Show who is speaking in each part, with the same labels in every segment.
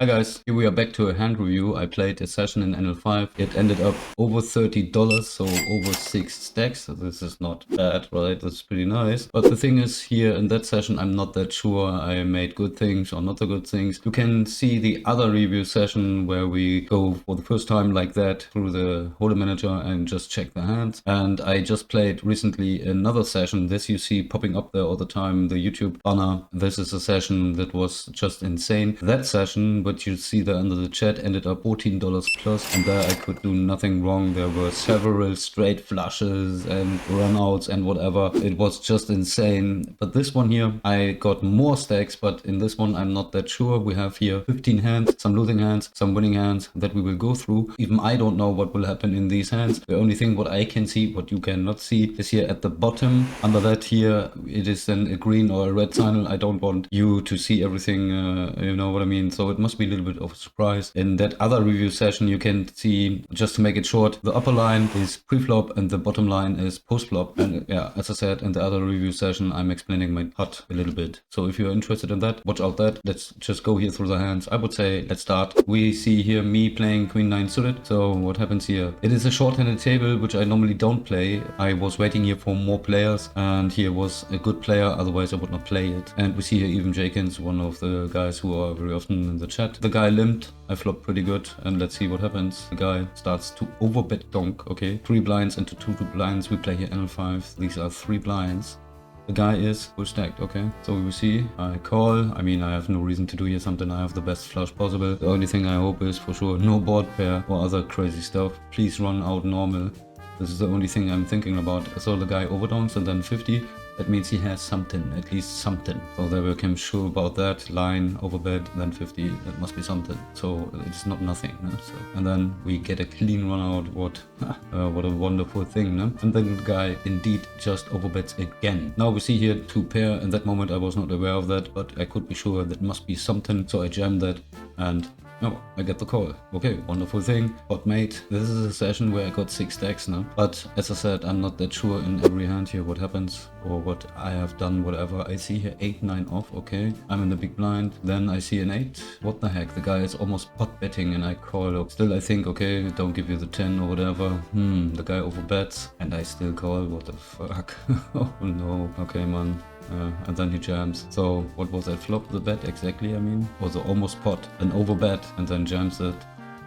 Speaker 1: Hi guys, here we are back to a hand review. I played a session in NL5. It ended up over $30, so over 6 stacks. This is not bad, right? That's pretty nice. But the thing is, here in that session, I'm not that sure I made good things or not so good things. You can see the other review session where we go for the first time like that through the Hold'em Manager and just check the hands. And I just played recently another session. This you see popping up there all the time, the YouTube banner. This is a session that was just insane. That session, what you see there under the chat, ended up $14 plus, and there I could do nothing wrong. There were several straight flushes and runouts and whatever. It was just insane. But this one here, I got more stacks, but in this one I'm not that sure. We have here 15 hands, some losing hands, some winning hands that we will go through. Even I don't know what will happen in these hands. The only thing what I can see, what you cannot see, is here at the bottom. Under that here, it is then a green or a red signal. I don't want you to see everything, you know what I mean? So it must be a little bit of a surprise. In that other review session, you can see, just to make it short, the upper line is pre-flop and the bottom line is post-flop. And yeah, as I said in the other review session, I'm explaining my putt a little bit. So if you're interested in that, watch out that. Let's just go here through the hands. I would say let's start. We see here me playing queen 9 suited. So what happens here? It is a short-handed table, which I normally don't play. I was waiting here for more players, and here was a good player, otherwise I would not play it. And we see here even Jenkins, one of the guys who are very often in the chat. The guy limped. I flopped pretty good, and let's see what happens. The guy starts to overbet donk. Okay, 3 blinds into 2 blinds. We play here NL5. These are 3 blinds. The guy is full stacked. Okay, so we will see. I call. I mean, I have no reason to do here something. I have the best flush possible. The only thing I hope is for sure no board pair or other crazy stuff. Please run out normal. This is the only thing I'm thinking about. I saw the guy overdowns and then 50. That means he has something, at least something. So there we became sure about that. Line, overbet, then 50. That must be something. So it's not nothing. No? So, and then we get a clean run out. What a wonderful thing. No? And then the guy indeed just overbets again. Now we see here 2 pair. In that moment I was not aware of that, but I could be sure that must be something. So I jammed that and oh, I get the call. Okay, wonderful thing. Hot mate. This is a session where I got 6 stacks now. But as I said, I'm not that sure in every hand here what happens or what I have done, whatever. I see here 8, 9 off. Okay, I'm in the big blind. Then I see an 8. What the heck? The guy is almost pot betting and I call. Still, I think, okay, don't give you the 10 or whatever. The guy overbets and I still call. What the fuck? Oh no. Okay, man. And then he jams. So what was that flop? The bet exactly, I mean, was almost pot, an overbet, and then jams it.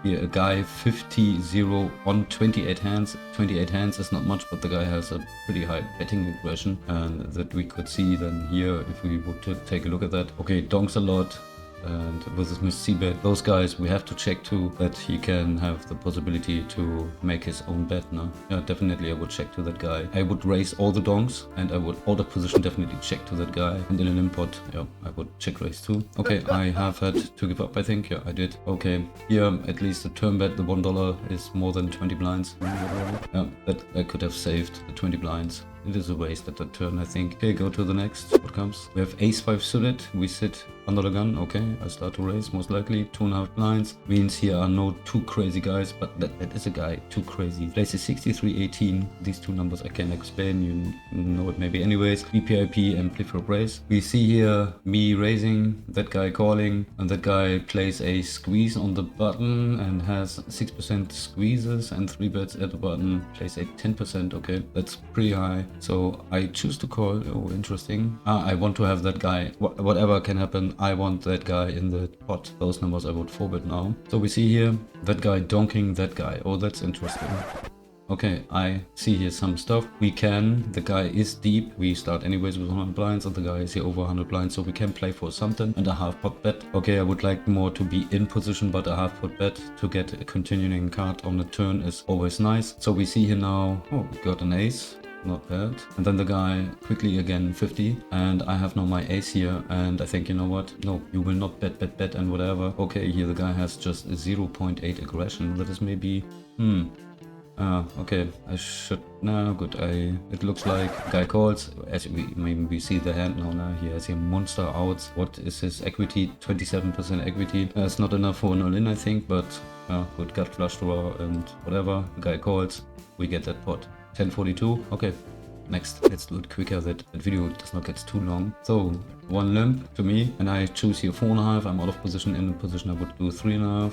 Speaker 1: Here a guy 50-0 on 28 hands. 28 hands is not much, but the guy has a pretty high betting aggression, and that we could see then here if we would take a look at that. Okay, donks a lot. And with this Miss C-bet, those guys, we have to check too that he can have the possibility to make his own bet now. Yeah, definitely I would check to that guy. I would raise all the donks and I would out of position definitely check to that guy. And in an import, yeah, I would check raise too. Okay, I have had to give up, I think. Yeah, I did. Okay, here at least the turn bet, the $1 is more than 20 blinds. Yeah, that I could have saved the 20 blinds. It is a waste at that turn, I think. Okay, go to the next. What comes? We have ace 5 suited. We sit under the gun. Okay, I start to raise, most likely. 2.5 blinds. Means here are no 2 crazy guys, but that is a guy. 2 crazy. Places 63-18. These 2 numbers I can explain. You know it maybe anyways. BPIP and flip-flop raise. We see here me raising, that guy calling, and that guy plays a squeeze on the button and has 6% squeezes and 3 bets at the button. Plays a 10%. Okay, that's pretty high. So I choose to call. Oh, interesting. I want to have that guy. Whatever can happen, I want that guy in the pot. Those numbers I would forward now. So we see here that guy donking that guy. Oh, that's interesting. Okay, I see here some stuff. We can, the guy is deep. We start anyways with 100 blinds and the guy is here over 100 blinds. So we can play for something and a half pot bet. Okay, I would like more to be in position, but a half pot bet to get a continuing card on the turn is always nice. So we see here now, oh, we got an ace. Not bad. And then the guy quickly again 50 and I have now my ace here and I think, you know what, no, you will not bet and whatever. Okay, here the guy has just 0.8 aggression. That is maybe okay, I should, no, good, it looks like guy calls, as we see the hand now, he has a monster outs. What is his equity? 27% equity. It's not enough for an all-in, I think, but good, gut flush draw and whatever, guy calls, we get that pot. 1042, okay, next, let's do it quicker, that video does not get too long. So 1 limp to me, and I choose here 4.5. I'm out of position. In position I would do 3.5.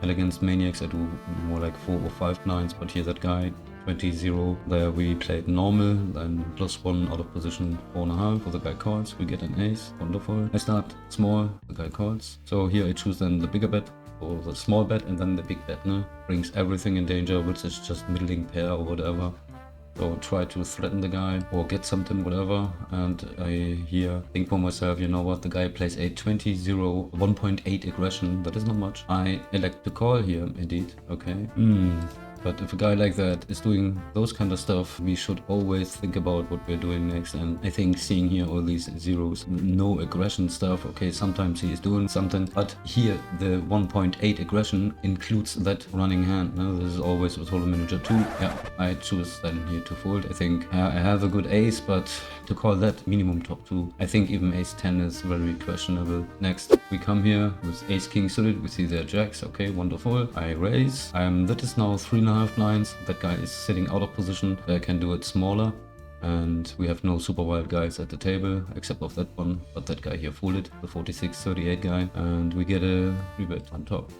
Speaker 1: And against maniacs I do more like 4 or 5 nines, but here that guy 20-0, there we played normal, then +1 out of position 4.5, for the guy calls, we get an ace, wonderful. I start small, the guy calls, so here I choose then the bigger bet, or the small bet, and then the big bet, no? Brings everything in danger, which is just middling pair or whatever. So try to threaten the guy or get something, whatever. And I here think for myself, you know what, the guy plays a 20-0, 1.8 aggression. That is not much. I elect to call here, indeed. Okay. But if a guy like that is doing those kind of stuff, we should always think about what we're doing next. And I think seeing here all these zeros, no aggression stuff, okay, sometimes he is doing something, but here the 1.8 aggression includes that running hand. No, this is always with Hold'em Manager 2. Yeah, I choose then here to fold. I think I have a good ace, but to call that minimum top 2, I think even ace 10 is very questionable. Next, we come here with ace king suited. We see their jacks. Okay, wonderful. I raise. That is now 3.5 blinds. That guy is sitting out of position. I can do it smaller. And we have no super wild guys at the table, except of that one. But that guy here folded, the 46-38 guy. And we get a rebet on top.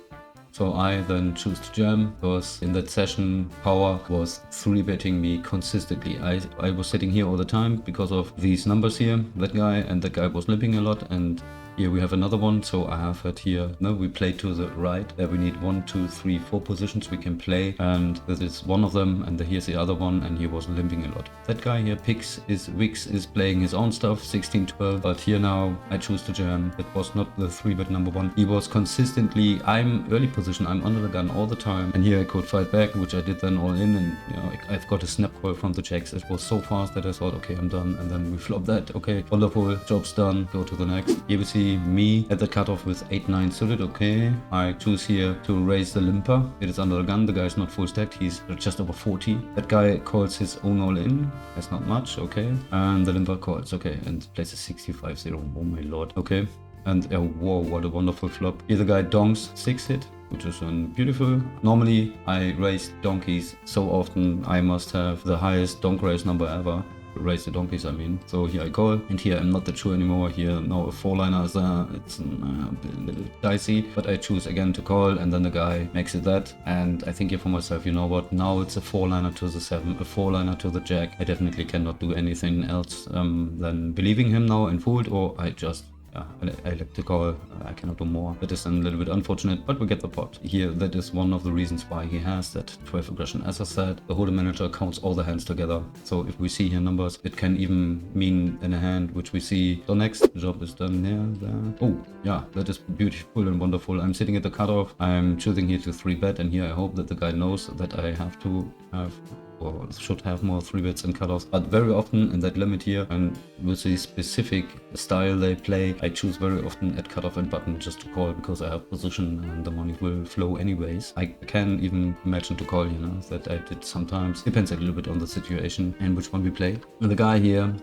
Speaker 1: So I then choose to jam, because in that session power was 3-betting me consistently. I was sitting here all the time because of these numbers here, that guy, and that guy was limping a lot, and here we have another one, so I have it here. No, we play to the right. There we need 1, 2, 3, 4 positions we can play, and this is one of them, and here's the other one, and he was limping a lot. That guy here, Wix is playing his own stuff, 16-12, but here now I choose to jam. It was not the 3-bet number 1. He was consistently, I'm early position, I'm under the gun all the time, and here I could fight back, which I did then all in, and you know, I've got a snap call from the jacks. It was so fast that I thought, okay, I'm done, and then we flop that. Okay, wonderful, job's done, go to the next. Here we see me at the cutoff with 8-9 suited. Okay, I choose here to raise the limper. It is under the gun. The guy is not full stacked. He's just over 40. That guy calls his own all in. That's not much. Okay, and the limper calls. Okay, and plays a 65-0. Oh my lord. Okay, and whoa, what a wonderful flop. Here the guy donks 6 hit, which is beautiful. Normally I raise donkeys so often I must have the highest donk raise number ever. Raise the donkeys, I mean. So here I call, and here I'm not that sure anymore. Here now a 4-liner is there. It's a little dicey, but I choose again to call, and then the guy makes it that. And I think here for myself, you know what, now it's a 4-liner to the 7, a 4-liner to the jack. I definitely cannot do anything else than believing him now and fold, or I just I like to call. I cannot do more. That is a little bit unfortunate, but we get the pot. Here, that is one of the reasons why he has that 12 aggression. As I said, the Hold'em Manager counts all the hands together. So if we see here numbers, it can even mean in a hand, which we see. So next, the job is done here, there. Oh, yeah, that is beautiful and wonderful. I'm sitting at the cutoff. I'm choosing here to 3-bet, and here I hope that the guy knows that I have to have, or should have, more 3-bets and cutoffs. But very often in that limit here, and with the specific style they play, I choose very often at cutoff and button just to call, because I have position and the money will flow anyways. I can even imagine to call, you know, that I did sometimes. Depends a little bit on the situation and which one we play. And the guy here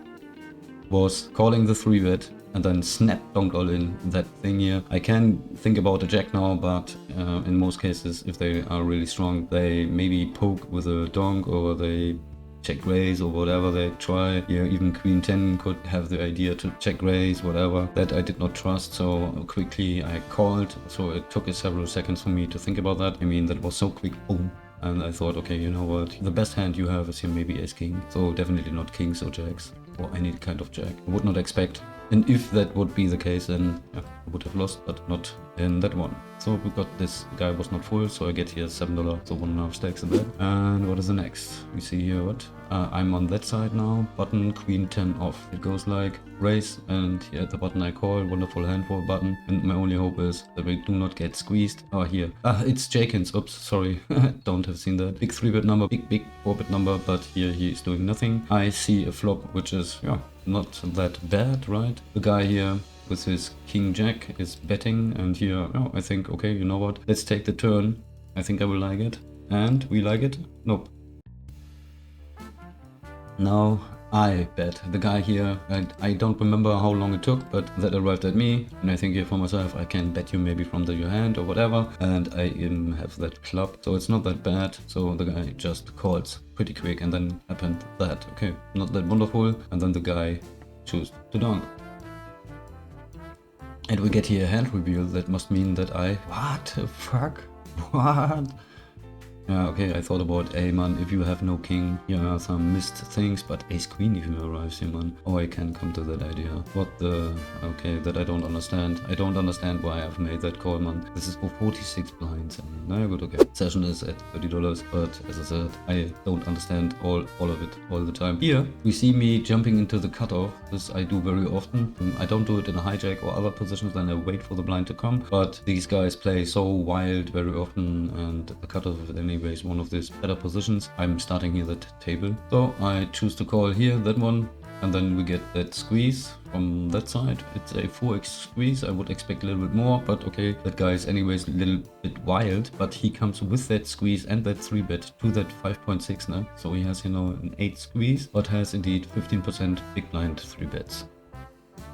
Speaker 1: was calling the 3-bet and then snap donked all in that thing here. I can think about a jack now, but in most cases, if they are really strong, they maybe poke with a donk, or they check raise or whatever they try. Yeah, even queen 10 could have the idea to check raise, whatever. That I did not trust, so quickly I called. So it took several seconds for me to think about that. I mean, that was so quick, boom. And I thought, okay, you know what, the best hand you have is here maybe ace king. So definitely not kings or jacks, or any kind of jack. I would not expect. And if that would be the case, then yeah, I would have lost, but not in that one. So we got this guy was not full, so I get here $7, so 1.5 stacks in that. And what is the next? We see here what? I'm on that side now. Button, queen 10 off. It goes like raise, and here at the button I call. Wonderful hand for a button. And my only hope is that we do not get squeezed. Oh, here. It's Jenkins. Oops, sorry. Don't have seen that. Big 3-bit number, big 4-bit number, but here he is doing nothing. I see a flop, which is, yeah, not that bad, right? The guy here with his king jack is betting, and here, oh, I think, okay, you know what, let's take the turn. I think I will like it. And we like it? Nope. Now I bet the guy here, I don't remember how long it took, but that arrived at me, and I think here for myself, I can bet you maybe from your hand or whatever, and I even have that club, so it's not that bad. So the guy just calls pretty quick, and then happened that. Okay, not that wonderful, and then the guy chose to dunk. And we get here a hand reveal. That must mean that what the fuck? What? Yeah, okay, I thought about, hey man, if you have no king, here are some missed things, but ace queen even arrives here, man. Oh, I can come to that idea. What the... Okay, that I don't understand. I don't understand why I've made that call, man. This is for 46 blinds, and no, good, okay. Session is at $30, but as I said, I don't understand all of it all the time. Here, we see me jumping into the cutoff. This I do very often. I don't do it in a hijack or other positions, then I wait for the blind to come, but these guys play so wild very often, and the cutoff is anyways one of these better positions. I'm starting here that table, so I choose to call here that one, and then we get that squeeze from that side. It's a 4x squeeze. I would expect a little bit more, but okay, that guy is anyways a little bit wild, but he comes with that squeeze and that 3-bet to that 5.6 now, so he has, you know, an 8 squeeze, but has indeed 15% big blind 3-bets.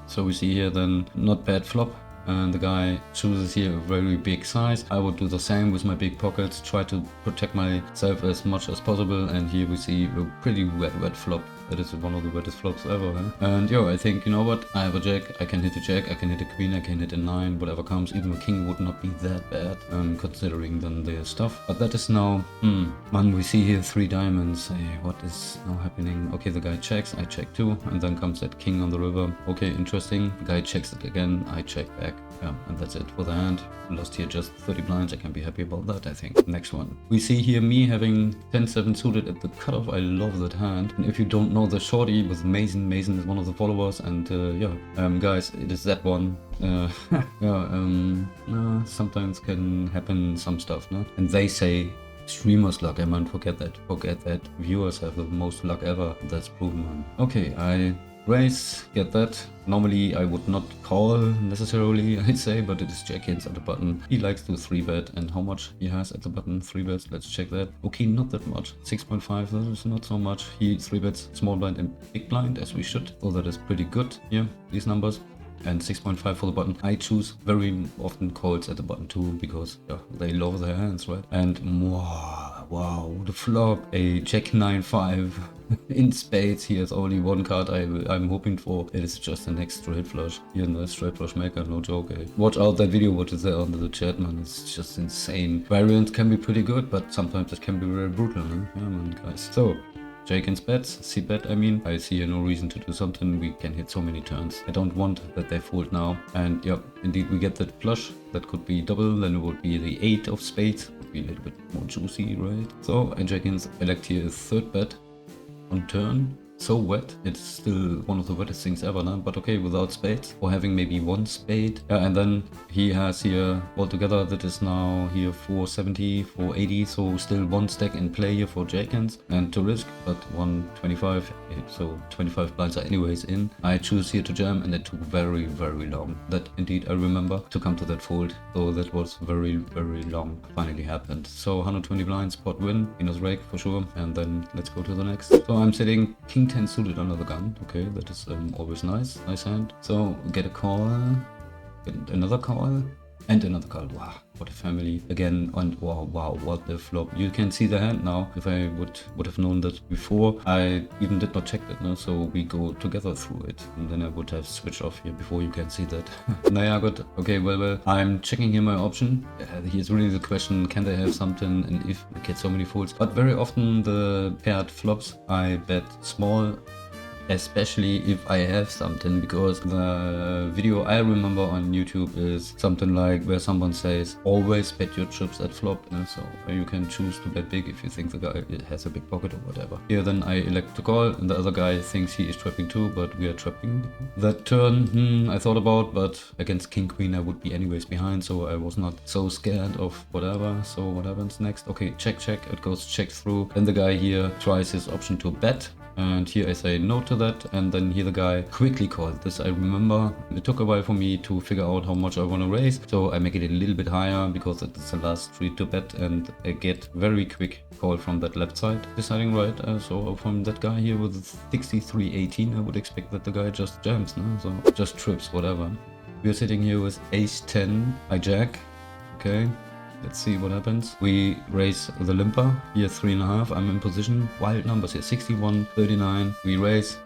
Speaker 1: So we see here then not bad flop, and the guy chooses here a very big size. I would do the same with my big pockets, try to protect myself as much as possible, and here we see a pretty wet flop. That is one of the wettest flops ever, huh? And yo, I think, you know what, I have a jack, I can hit a jack, I can hit a queen, I can hit a 9, whatever comes. Even a king would not be that bad, considering then their stuff. But that is now, man, we see here 3 diamonds. Hey, what is now happening? Okay, the guy checks, I check too, and then comes that king on the river. Okay, interesting. The guy checks it again, I check back. Yeah, and that's it for the hand. Lost here just 30 blinds. I can be happy about that, I think. Next one. We see here me having 10-7 suited at the cutoff. I love that hand. And if you don't know the shorty with Mason is one of the followers, and guys, it is that one. Sometimes can happen some stuff, no? And they say streamer's luck. I mean, forget that. Viewers have the most luck ever. That's proven, man. Okay, I raise, get that. Normally I would not call necessarily, I'd say, but it is jack hands at the button. He likes to 3-bet, and how much he has at the button? 3-bets, let's check that. Okay, not that much. 6.5, that is not so much. He 3-bets small blind and big blind, as we should. So that is pretty good. Yeah, these numbers. And 6.5 for the button. I choose very often calls at the button too, because yeah, they love their hands, right? And wow, the flop, a jack 9-5 in spades. He has only one card I'm hoping for. It is just the next straight flush. Here in the straight flush maker, no joke. Eh? Watch out that video, what is there under the chat, man. It's just insane. Variants can be pretty good, but sometimes it can be very brutal, huh? Yeah, man, guys. So Jake and bets, c-bet I mean. I see no reason to do something. We can hit so many turns. I don't want that they fold now. And yeah, indeed we get that flush. That could be double, then it would be the 8 of spades. Would be a little bit more juicy, right? So I Jake-ins elect here a 3rd bet on turn. So wet, it's still one of the wettest things ever, no? But okay, without spades, or having maybe 1 spade. Yeah, and then he has here altogether, that is now here 470, 480, so still 1 stack in play here for Jake-ins and to risk, but 125, so 25 blinds are anyways in. I choose here to jam, and it took very, very long. That indeed I remember to come to that fold, so that was very, very long. Finally happened. So 120 blinds, pot win, Venus rake for sure, and then let's go to the next. So I'm sitting king 10 suited under the gun. Okay, that is always nice hand. So get a call, get another call, and another call. Wow, what a family again. And wow, what the flop. You can see the hand now. If I would have known that before, I even did not check that, no? So we go together through it, and then I would have switched off here before you can see that. Naja, good. Okay, well, I'm checking here my option. Here's really the question, can they have something, and if we get so many folds. But very often the paired flops, I bet small, especially if I have something, because the video I remember on YouTube is something like where someone says always bet your chips at flop, and so you can choose to bet big if you think the guy has a big pocket or whatever. Here then I elect to call, and the other guy thinks he is trapping too, but we are trapping. That turn I thought about, but against king queen I would be anyways behind, so I was not so scared of whatever. So what happens next? Okay, check, it goes check through. Then the guy here tries his option to bet. And here I say no to that, and then here the guy quickly called. This I remember. It took a while for me to figure out how much I want to raise, so I make it a little bit higher because it's the last street to bet, and I get very quick call from that left side. Deciding right, so from that guy here with 63-18, I would expect that the guy just jams, no? So just trips, whatever. We are sitting here with ace-10, I jack, okay. Let's see what happens. We raise the limper, here 3.5, I'm in position, wild numbers here, 61, 39, we raise,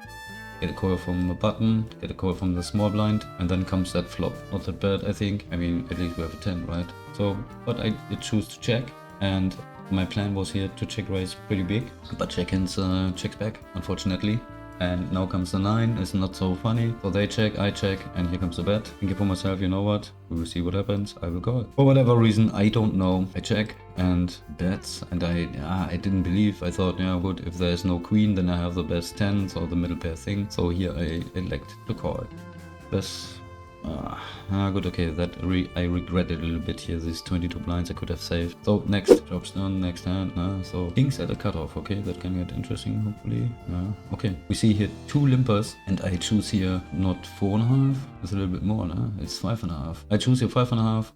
Speaker 1: get a call from the button, get a call from the small blind, and then comes that flop. Not that bad, I think. I mean, at least we have a 10, right? So, but I choose to check, and my plan was here to check raise pretty big, but check-ins checks back, unfortunately. And now comes the 9, it's not so funny. So they check, I check, and here comes the bet. Thinking for myself, you know what? We will see what happens. I will call. For whatever reason, I don't know. I check and bets, and I didn't believe. I thought, yeah, good, if there's no queen, then I have the best 10s or the middle pair thing. So here I elect to call. This. Good, okay, that I regret it a little bit here. These 22 blinds I could have saved. So next, job's done, next hand. So kings at a cutoff, okay, that can get interesting, hopefully. Okay, we see here 2 limpers, and I choose here not 4.5, it's a little bit more, it's 5.5. I choose here 5.5.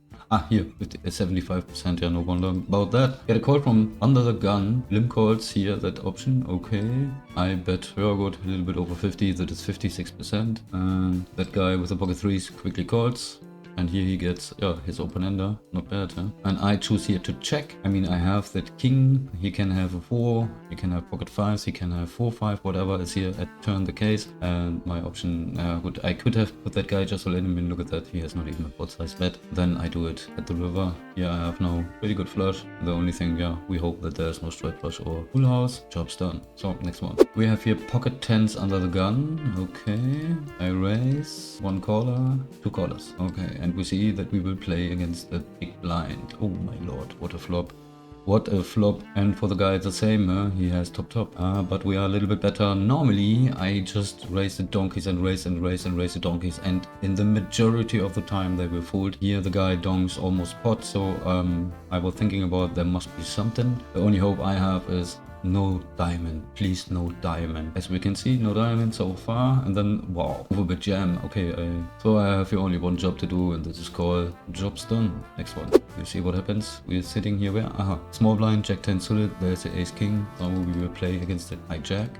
Speaker 1: Here, with 75%, yeah, no wonder about that. Get a call from under the gun. Limp calls here, that option, okay. I bet very good, a little bit over 50, that is 56%. And that guy with the pocket 3s quickly calls. And here he gets, yeah, his open-ender, not bad, huh? And I choose here to check. I mean, I have that king, he can have a 4, he can have pocket 5s, he can have 4-5, whatever is here at turn the case. And my option, good, I could have put that guy just to let him in, look at that, he has not even a pot size bet. Then I do it at the river. Here I have now pretty good flush. The only thing, yeah, we hope that there's no straight flush or full house. Job's done. So, next one. We have here pocket 10s under the gun, okay. I raise, 1 caller, 2 callers, okay. And we see that we will play against the big blind. Oh my lord, what a flop. What a flop. And for the guy it's the same, he has top. But we are a little bit better. Normally I just raise the donkeys and raise the donkeys, and in the majority of the time they will fold. Here the guy donks almost pot, so I was thinking about there must be something. The only hope I have is no diamond, please, no diamond. As we can see, no diamond so far, and then wow, overbet jam. Okay, so I have only one job to do, and this is called job's done. Next one, we'll see what happens. We're sitting here where small blind, jack 10 suited, there's the ace king. Now we will play against the high jack.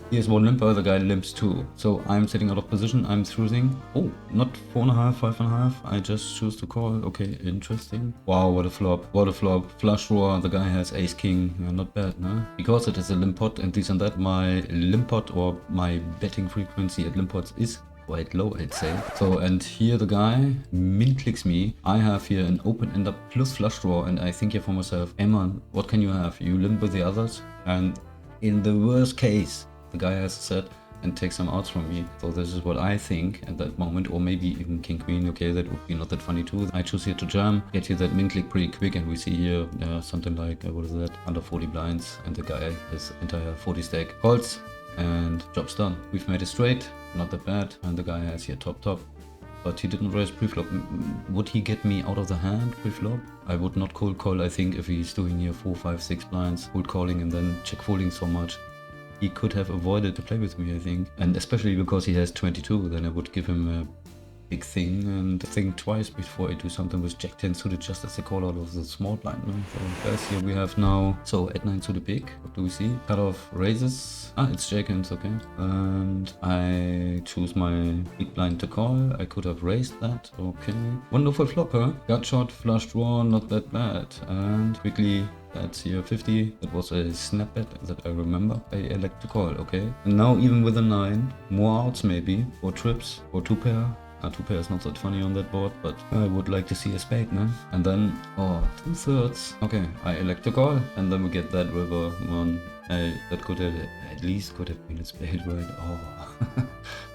Speaker 1: Here's 1 limper, the guy limps 2. So I'm sitting out of position, I'm choosing. Oh, not 4.5, 5.5. I just choose to call. Okay, interesting. Wow, what a flop. What a flop. Flush draw, the guy has ace king. Not bad, no? Because it is a limp pot and this and that, my limp pot or my betting frequency at limp pots is quite low, I'd say. So, and here the guy min clicks me. I have here an open ender plus flush draw, and I think here for myself, hey man, what can you have? You limp with the others? And in the worst case, the guy has a set and takes some outs from me. So this is what I think at that moment, or maybe even king queen. Okay, that would be not that funny too. I choose here to jam, get here that min click pretty quick, and we see here something like what is that, under 40 blinds, and the guy has entire 40 stack calls, and job's done. We've made it straight, not that bad, and the guy has here top, but he didn't raise pre-flop. Would he get me out of the hand pre-flop? I would not cold call, I think, if he's doing here 4, 5, 6 blinds, cold calling and then check folding so much. He could have avoided to play with me, I think. And especially because he has 22, then I would give him a big thing and think twice before I do something with jack 10 suited, just as a call out of the small blind. No? So guys, here we have now, so at 9 suited big, what do we see? Cut off raises. It's jack-ins, okay. And I choose my big blind to call. I could have raised that, okay. Wonderful flop, huh? Gut shot, flush draw, not that bad. And quickly, that's here 50. That was a snap bet that I remember. I elect to call, okay. And now even with a 9, more outs maybe, or trips, or 2 pair. 2 pair is not that funny on that board, but I would like to see a spade, no? And then, 2/3. Okay, I elect to call, and then we get that river one. That could have, at least could have been a spade, right? Oh.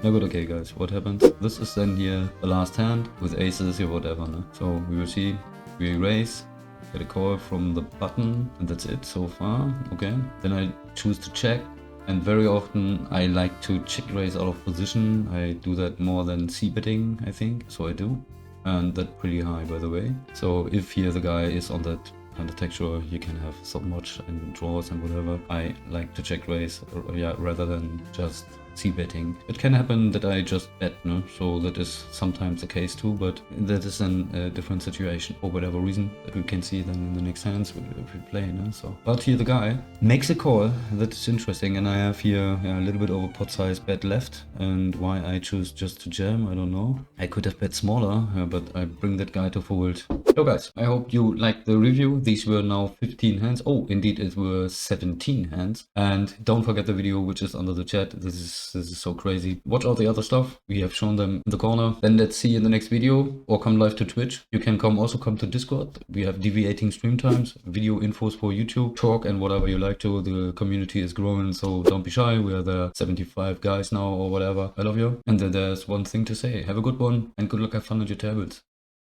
Speaker 1: No good, okay guys, what happens? This is then here the last hand with aces or whatever, no? So we will see, we raise, get a call from the button, and that's it so far, okay? Then I choose to check, and very often I like to check raise out of position. I do that more than c-betting, I think, so I do. And that's pretty high, by the way. So if here the guy is on that kind of texture, you can have so much in draws and whatever. I like to check raise, yeah, rather than just c-betting. It can happen that I just bet, no? So that is sometimes the case too, but that is a different situation for whatever reason that we can see then in the next hands if we play, no? So, but here the guy makes a call that is interesting, and I have here a little bit over pot size bet left, and why I choose just to jam, I don't know. I could have bet smaller, but I bring that guy to fold. So guys, I hope you liked the review. These were now 15 hands. Oh, indeed, it were 17 hands. And don't forget the video which is under the chat. This is so crazy. Watch all the other stuff. We have shown them in the corner. Then let's see in the next video, or come live to Twitch. You can also come to Discord. We have deviating stream times, video infos for YouTube, talk and whatever you like to. The community is growing, so don't be shy. We are there 75 guys now or whatever. I love you. And then there's one thing to say. Have a good one and good luck, have fun at your tables.